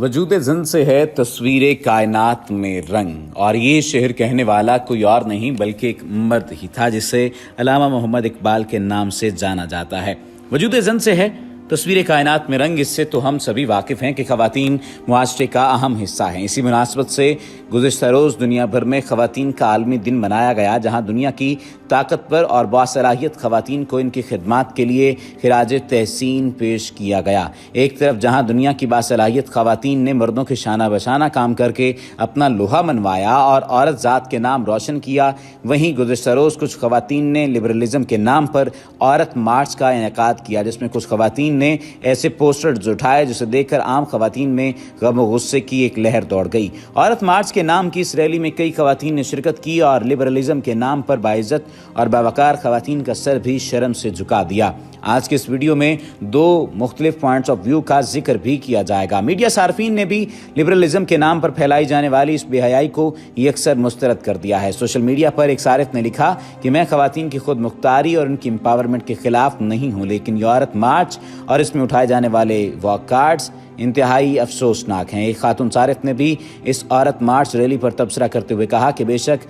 वजूद ज़िंद से है तस्वीर कायनात में रंग। और ये शेर कहने वाला कोई और नहीं बल्कि एक मर्द ही था जिसे अल्लामा मोहम्मद इकबाल के नाम से जाना जाता है। वजूद ज़िंद से है तस्वीर कायनात में रंग, इससे तो हम सभी वाकिफ़ हैं कि ख़वातीन मुआशरे का अहम हिस्सा हैं। इसी मुनासबत से गुज़िश्ता रोज़ दुनिया भर में ख़वातीन का आलमी दिन मनाया गया, जहाँ दुनिया की ताकतवर और बासलाहियत ख़वातीन को इनकी खिदमात के लिए खिराज तहसीन पेश किया गया। एक तरफ जहाँ दुनिया की बासलाहियत ख़वातीन ने मर्दों के शाना बशाना काम करके अपना लोहा मनवाया और औरत ज़ात के नाम रोशन किया, वहीं गुज़िश्ता रोज़ कुछ ख़वातीन ने लिबरलिज़म के नाम पर औरत मार्च का इनेकाद किया, जिसमें कुछ ख़वातीन ने ऐसे पोस्टर्स उठाए जिसे देखकर आम ख़वातीन में गम व गुस्से की एक लहर दौड़ गई। औरत मार्च के नाम की इस रैली में कई ख़वातीन ने शिरकत की और लिबरलिज़म के नाम पर बाइज़्ज़त और बावकार ख़वातीन का सर भी शर्म से झुका दिया। आज के इस वीडियो में दो मुख्तलिफ पॉइंट्स ऑफ व्यू का जिक्र भी किया जाएगा। मीडिया सार्फिन ने भी लिबरलिज़म के नाम पर फैलाई जाने वाली इस बेहयाई को यकसर मुस्तरद कर दिया है। सोशल मीडिया पर एक सारिफ ने लिखा कि मैं ख़वातीन की खुद मुख्तारी और उनकी एम्पावरमेंट के खिलाफ नहीं हूँ, लेकिन ये औरत मार्च और इसमें उठाए जाने वाले वॉक कार्ड्स इंतहाई अफसोसनाक हैं। एक खातून सारिफ ने भी इस औरत मार्च रैली पर तबसरा करते हुए कहा कि बेशक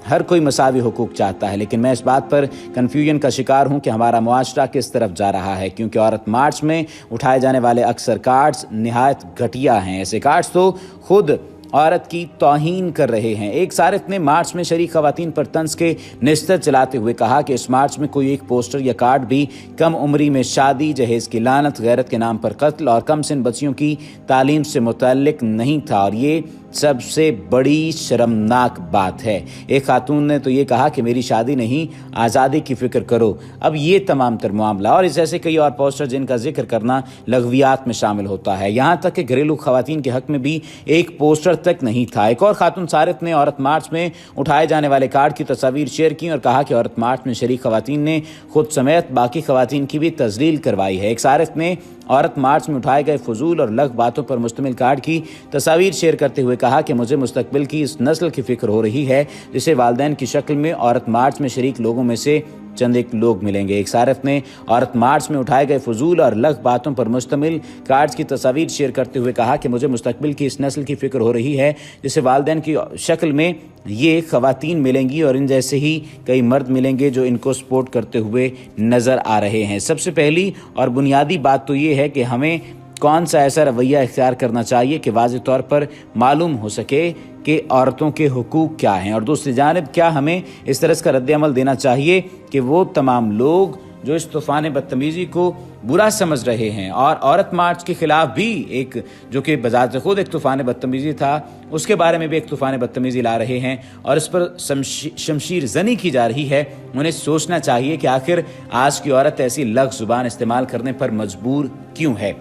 हर कोई मसावी हुकूक चाहता है, लेकिन मैं इस बात पर कन्फ्यूजन का शिकार हूं कि हमारा मुआशरा किस तरफ जा रहा है, क्योंकि औरत मार्च में उठाए जाने वाले अक्सर कार्ड्स निहायत घटिया हैं। ऐसे कार्ड्स तो खुद औरत की तौहीन कर रहे हैं। एक सारिफ ने मार्च में शरीक ख़वातीन पर तंज के निस्तर चलाते हुए कहा कि इस मार्च में कोई एक पोस्टर या कार्ड भी कम उम्री में शादी, जहेज़ की लानत, गैरत के नाम पर कत्ल और कम सिन बच्चियों की तालीम से मुतल्लिक नहीं था, और ये सबसे बड़ी शर्मनाक बात है। एक खातून ने तो ये कहा कि मेरी शादी नहीं, आज़ादी की फ़िक्र करो। अब ये तमाम तर मामला और इस ऐसे कई और पोस्टर जिनका जिक्र करना लग़वियात में शामिल होता है। यहाँ तक कि घरेलू ख़वातीन के हक़ में भी एक पोस्टर तक नहीं था। एक और खातून सारिफ ने औरत मार्च में उठाए जाने वाले कार्ड की तस्वीर शेयर की और कहा कि औरत मार्च में शरीक ख़वातीन ने खुद समेत बाकी ख़वातीन की भी तज़लील करवाई है। एक सारिफ ने औरत मार्च में उठाए गए फजूल और लग बातों पर मुश्तमिल कार्ड की तस्वीर शेयर करते हुए कहा कि मुझे मुस्तकबिल की इस नस्ल की फ़िक्र हो रही है जिसे वालिदैन की शक्ल में औरत मार्च में शरीक लोगों में से चंद एक लोग मिलेंगे। एक सारिफ ने औरत मार्च में उठाए गए फजूल और लग बातों पर मुश्तमिल कार्ड्स की तस्वीर शेयर करते हुए कहा कि मुझे मुस्तकबिल की इस नस्ल की फ़िक्र हो रही है जिसे वालिदैन की शक्ल में ये ख़वातीन मिलेंगी और इन जैसे ही कई मर्द मिलेंगे जो इनको सपोर्ट करते हुए नज़र आ रहे हैं। सबसे पहली और बुनियादी बात तो ये है कि हमें कौन सा ऐसा रवैया इख्तियार करना चाहिए कि वाज़ेह तौर पर मालूम हो सके कि औरतों के हुकूक क्या हैं, और दूसरी जानिब क्या हमें इस तरह का रद्द-ए-अमल देना चाहिए कि वो तमाम लोग जो इस तूफ़ान बदतमीज़ी को बुरा समझ रहे हैं और औरत मार्च के ख़िलाफ़ भी एक जो कि बजात खुद एक तूफ़ान बदतमीज़ी था, उसके बारे में भी एक तूफ़ान बदतमीज़ी ला रहे हैं और इस पर शमशीर ज़नी की जा रही है, उन्हें सोचना चाहिए कि आखिर आज की औरत ऐसी लग ज़ुबान इस्तेमाल करने पर मजबूर क्यों है।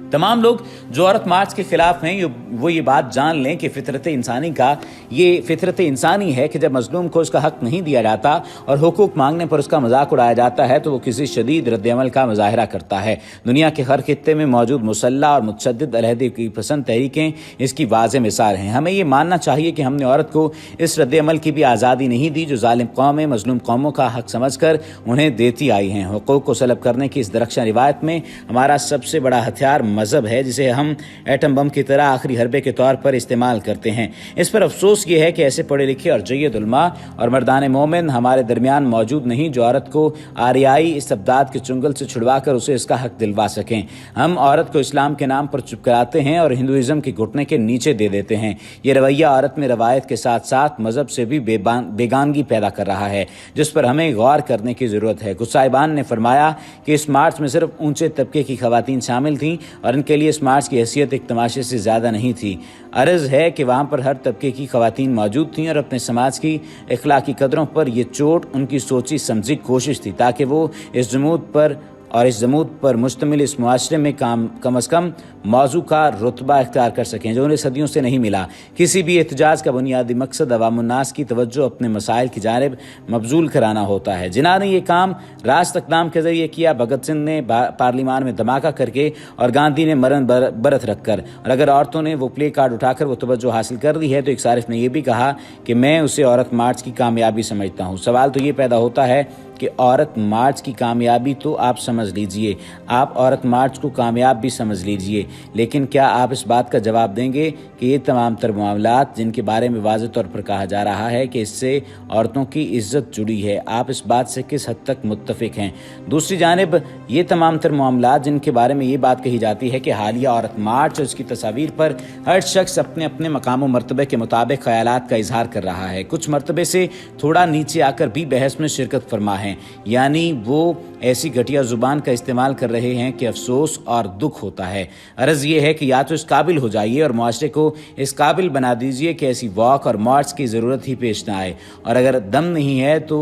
तमाम लोग जो औरत मार्च के खिलाफ हैं वो ये बात जान लें कि फितरत इंसानी का ये फितरत इंसानी है कि जब मजलूम को उसका हक नहीं दिया जाता और हुकूक मांगने पर उसका मजाक उड़ाया जाता है तो वो किसी शदीद रद्द-ए-अमल का मुजाहिरा करता है। दुनिया के हर खित्ते में मौजूद मुसल्लह और मुतशद्दिद अलहदे की पसंद तहरीकें इसकी वाज़ेह मिसाल हैं। हमें ये मानना चाहिए कि हमने औरत को इस रद्द-ए-अमल की भी आज़ादी नहीं दी जो ज़ालिम कौमें मजलूम कौमों का हक समझ कर उन्हें देती आई हैं। हुकूक को सलब करने की इस दरख्शां रिवायत में हमारा सबसे बड़ा हथियार मजहब है, जिसे हम एटम बम की तरह आखिरी हरबे के तौर पर इस्तेमाल करते हैं। इस पर अफसोस ये है कि ऐसे पढ़े लिखे और जय्यद उलमा और मर्दान मोमिन हमारे दरमियान मौजूद नहीं जो औरत को आरियाई इस्तबदाद के चुंगल से छुड़वा कर उसे इसका हक दिलवा सकें। हम औरत को इस्लाम के नाम पर चुप कराते हैं और हिंदुइज्म के घुटने के नीचे दे देते हैं। ये रवैया औरत में रवायत के साथ साथ मजहब से भी बेगानगी पैदा कर रहा है, जिस पर हमें गौर करने की ज़रूरत है। कुछ साहिबान ने फरमाया कि इस मार्च में सिर्फ ऊंचे तबके की ख़वातीन शामिल थीं और इनके लिए इस मार्च की हैसियत एक तमाशे से ज़्यादा नहीं थी। अर्ज़ है कि वहाँ पर हर तबके की ख़वातीन मौजूद थीं और अपने समाज की इखलाकी कदरों पर यह चोट उनकी सोची समझी कोशिश थी ताकि वो इस जमूद पर मुश्तमिल इस मुआशरे में कम अज़ कम मौजू का रुतबा इख्तियार कर सकें जो उन्हें सदियों से नहीं मिला। किसी भी एहतजाज का बुनियादी मकसद अवामुन्नास की तवज्जो अपने मसाइल की जानिब मबजूल कराना होता है। जिन्होंने ने ये काम रास्त इक़दाम के ज़रिए किया, भगत सिंह ने पार्लिमान में धमाका करके और गांधी ने मरण बरत रखकर, और अगर औरतों ने वो प्ले कार्ड उठाकर वो तवज्जो हासिल कर ली है तो एक सारिफ ने यह भी कहा कि मैं उसे औरत मार्च की कामयाबी समझता हूँ। सवाल तो ये पैदा होता है कि औरत मार्च की कामयाबी तो आप समझ लीजिए, आप औरत मार्च को कामयाब भी समझ लीजिए, लेकिन क्या आप इस बात का जवाब देंगे कि ये तमाम तर मामलात जिनके बारे में वाज़ेह तौर पर कहा जा रहा है कि इससे औरतों की इज्जत जुड़ी है, आप इस बात से किस हद तक मुत्तफिक हैं? दूसरी जानिब ये तमाम तर मामलात जिनके बारे में ये बात कही जाती है कि हालिया औरत मार्च और उसकी तस्वीर पर हर शख्स अपने अपने मकाम व मर्तबे के मुताबिक ख्यालात का इजहार कर रहा है, कुछ मर्तबे से थोड़ा नीचे आकर भी बहस में शिरकत फरमा है, यानी वो ऐसी घटिया जुबान का इस्तेमाल कर रहे हैं कि अफसोस और दुख होता है। अर्ज़ ये है कि या तो इस काबिल हो जाइए और मुआशरे को इस काबिल बना दीजिए कि ऐसी वॉक और मार्च की ज़रूरत ही पेश ना आए, और अगर दम नहीं है तो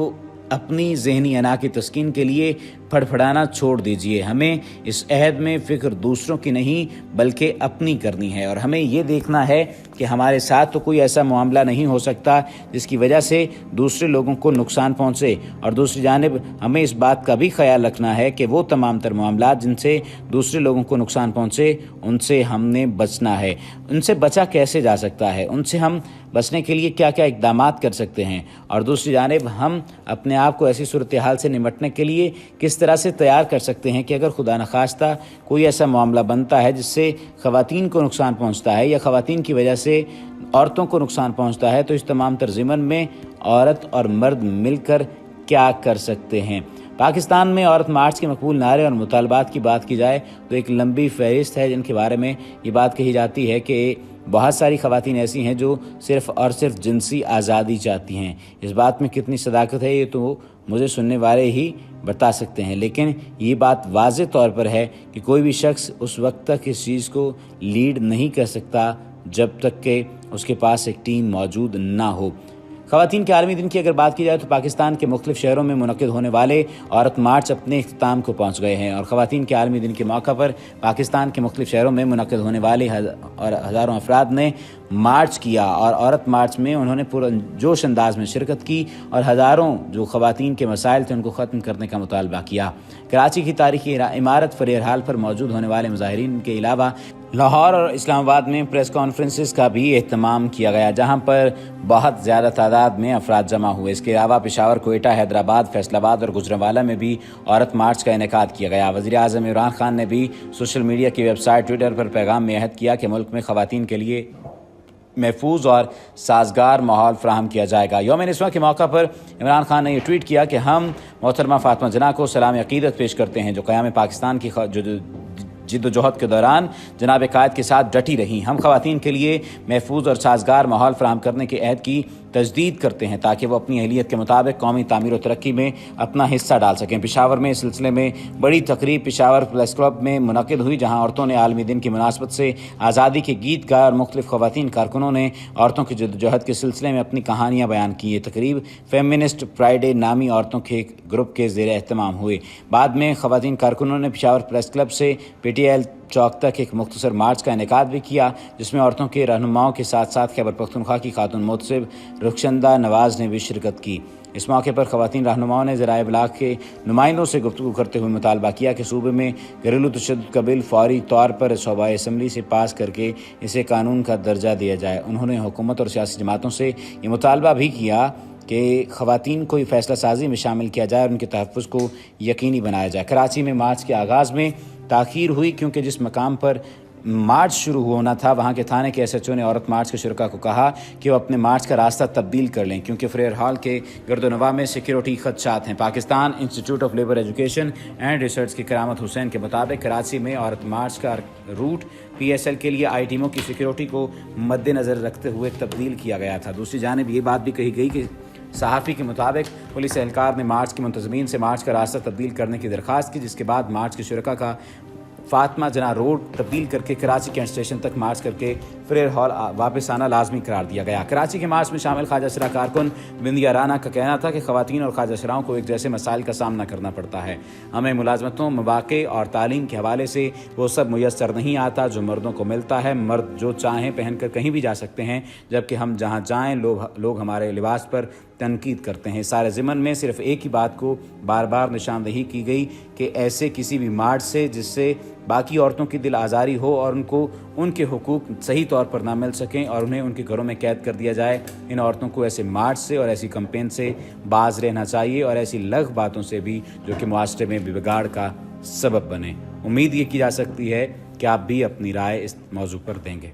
अपनी ज़हनी अना की तस्कीन के लिए फड़फड़ाना छोड़ दीजिए। हमें इस अहद में फ़िक्र दूसरों की नहीं बल्कि अपनी करनी है, और हमें ये देखना है कि हमारे साथ तो कोई ऐसा मामला नहीं हो सकता जिसकी वजह से दूसरे लोगों को नुकसान पहुँचे, और दूसरी जानिब हमें इस बात का भी ख्याल रखना है कि वो तमाम तर मामलात जिनसे दूसरे लोगों को नुकसान पहुँचे उनसे हमने बचना है। उनसे बचा कैसे जा सकता है, उनसे हम बचने के लिए क्या क्या इक़दामात कर सकते हैं, और दूसरी जानिब हम अपने आप को ऐसी सूरत हाल से निमटने के लिए किस तरह से तैयार कर सकते हैं कि अगर खुदा न खास्ता कोई ऐसा मामला बनता है जिससे ख़वातीन को नुकसान पहुंचता है या ख़वातीन की वजह से औरतों को नुकसान पहुंचता है, तो इस तमाम तर ज़िमन में औरत और मर्द मिलकर क्या कर सकते हैं। पाकिस्तान में औरत मार्च के मकबूल नारे और मुतालबात की बात की जाए तो एक लंबी फहरिस्त है जिनके बारे में ये बात कही जाती है कि बहुत सारी ख़वातीन ऐसी हैं जो सिर्फ़ और सिर्फ जिनसी आज़ादी चाहती हैं। इस बात में कितनी सदाकत है ये तो मुझे सुनने वाले ही बता सकते हैं, लेकिन ये बात वाज़ेह तौर पर है कि कोई भी शख्स उस वक्त तक इस चीज़ को लीड नहीं कर सकता जब तक कि उसके पास एक टीम मौजूद ना हो। ख़वातीन के आलमी दिन की अगर बात की जाए तो पाकिस्तान के मुख्तलिफ शहरों में मुनक़िद होने वाले औरत मार्च अपने इख्तिताम को पहुँच गए हैं, और ख़वातीन के आलमी दिन के मौका पर पाकिस्तान के मुख्तलिफ शहरों में मुनक़िद होने वाले हज़ारों अफराद ने मार्च किया, और औरत मार्च में उन्होंने पुरजोश अंदाज में शिरकत की और हज़ारों जो ख़वातीन के मसाइल थे उनको ख़त्म करने का मुतालबा किया। कराची की तारीख़ी इमारत फरेर हाल पर मौजूद होने वाले मुज़ाहिरीन के अलावा लाहौर और इस्लामाबाद में प्रेस कॉन्फ्रेंसेस का भी एहतमाम किया गया, जहां पर बहुत ज़्यादा तादाद में अफराद जमा हुए। इसके अलावा पेशावर, कोयटा, हैदराबाद, फैसलाबाद और गुजरांवाला में भी औरत मार्च का इनेकाद किया गया। वज़ीर आज़म इमरान खान ने भी सोशल मीडिया की वेबसाइट ट्विटर पर पैगाम में अहद किया कि मुल्क में ख़वातीन के लिए महफूज और साजगार माहौल फ्राहम किया जाएगा। यौम निस्वां के मौका पर इमरान खान ने यह ट्वीट किया कि हम मोहतरमा फातिमा जना को सलाम अक़ीदत पेश करते हैं जो क़याम पाकिस्तान की जिद्दोजहद के दौरान जनाब कायद के साथ डटी रहीं। हम ख़वातीन के लिए महफूज और साजगार माहौल फ्राहम करने के अहद की तजदीद करते हैं ताकि वो अपनी अहलियत के मुताबिक कौमी तामीर और तरक्की में अपना हिस्सा डाल सकें। पेशावर में इस सिलसिले में बड़ी तकरीब पेशावर प्रेस क्लब में मुनक़िद हुई, जहाँ औरतों ने आलमी दिन की मुनासबत से आज़ादी के गीत गाए और मुख्तलिफ ख़वातीन कारकुनों ने औरतों की जद्दोजहद के सिलसिले में अपनी कहानियाँ बयान की। ये तकरीब फेमिनिस्ट फ्राइडे नामी औरतों के ग्रुप के ज़ेर एहतमाम हुए। बाद में ख़वातीन कारकुनों ने पेशावर प्रेस क्लब से PTL चौक तक एक मुख्तसर मार्च का इनेकाद भी किया, जिसमें औरतों के रहनुमाओं के साथ साथ खैबर पख्तूनख्वा की खातून मोहतसिब रुखशंदा नवाज़ ने भी शिरकत की। इस मौके पर ख़वातीन रहनुमाओं ने ज़राए इब्लाग के नुमाइंदों से गुफ्तगू करते हुए मुतालबा किया कि सूबे में घरेलू तशद्दुद का बिल फौरी तौर पर सूबाई असम्बली से पास करके इसे कानून का दर्जा दिया जाए। उन्होंने हुकूमत और सियासी जमातों से ये मुतालबा भी किया कि ख़वातीन को फ़ैसला साजी में शामिल किया जाए और उनके तहफ़्फ़ुज़ को यकीनी बनाया जाए। कराची में मार्च के आगाज़ में ताख़ीर हुई क्योंकि जिस मकाम पर मार्च शुरू होना था वहाँ के थाने के SHO ने औरत मार्च के शुरका को कहा कि वो अपने मार्च का रास्ता तब्दील कर लें क्योंकि फरेर हाल के गर्दोनवा में सिक्योरिटी खदशात हैं। Pakistan institute of labour education and research की करामत हुसैन के मुताबिक कराची में औरत मार्च का रूट PSL के लिए आई टीमों की सिक्योरिटी को मद्देनज़र रखते हुए तब्दील किया गया था। दूसरी जानिब ये बात भी कही गई कि सहाफ़ी के मुताबिक पुलिस एहलकार ने मार्च के मुंतज़मीन से मार्च का रास्ता तब्दील करने की दरख्वास्त की, जिसके बाद मार्च के शुरका का फातिमा जना रोड तब्दील करके कराची कैंट स्टेशन तक मार्च करके फरेर हॉल वापस आना लाजमी करार दिया गया। कराची के मार्च में शामिल ख्वाजा शरा कारकुन बिंदिया राना का कहना था कि ख़वातीन और ख्वाजा शराओं को एक जैसे मसाइल का सामना करना पड़ता है। हमें मुलाजमतों, मौक़े और तालीम के हवाले से वो सब मुयस्सर नहीं आता जो मर्दों को मिलता है। मर्द जो चाहें पहन कर कहीं भी जा सकते हैं, जबकि हम जहाँ जाएँ लोग हमारे लिबास पर تنقید کرتے ہیں۔ سارے ضمن میں صرف ایک ہی بات کو بار بار نشاندہی کی گئی کہ ایسے کسی بھی مارچ سے جس سے باقی عورتوں کی دل آزاری ہو اور ان کو ان کے حقوق صحیح طور پر نہ مل سکیں اور انہیں ان کے گھروں میں قید کر دیا جائے، ان عورتوں کو ایسے مارچ سے اور ایسی کمپین سے باز رہنا چاہیے اور ایسی لغ باتوں سے بھی جو کہ معاشرے میں بگاڑ کا سبب بنے۔ امید یہ کی جا سکتی ہے کہ آپ بھی اپنی رائے اس موضوع پر دیں گے۔